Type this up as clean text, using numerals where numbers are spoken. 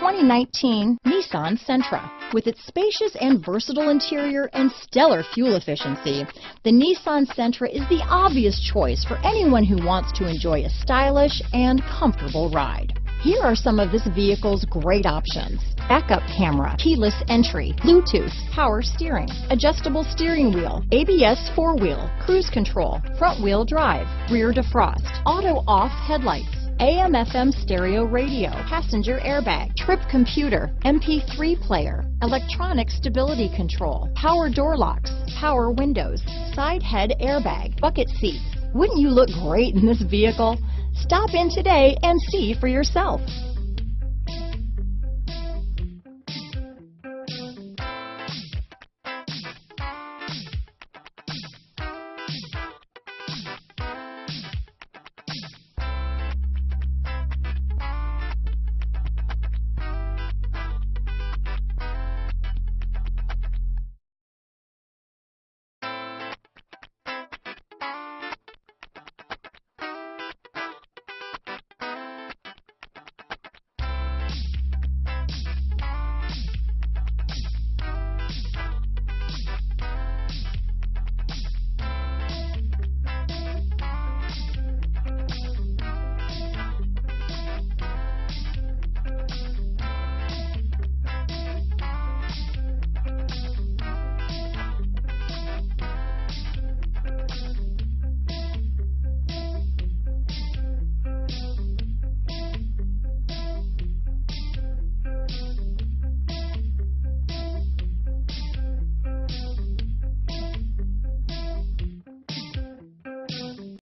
2019 Nissan Sentra. With its spacious and versatile interior and stellar fuel efficiency, the Nissan Sentra is the obvious choice for anyone who wants to enjoy a stylish and comfortable ride. Here are some of this vehicle's great options: backup camera, keyless entry, Bluetooth, power steering, adjustable steering wheel, ABS 4-wheel, cruise control, front wheel drive, rear defrost, auto off headlights, AM FM stereo radio, passenger airbag, trip computer, MP3 player, electronic stability control, power door locks, power windows, side head airbag, bucket seats. Wouldn't you look great in this vehicle? Stop in today and see for yourself.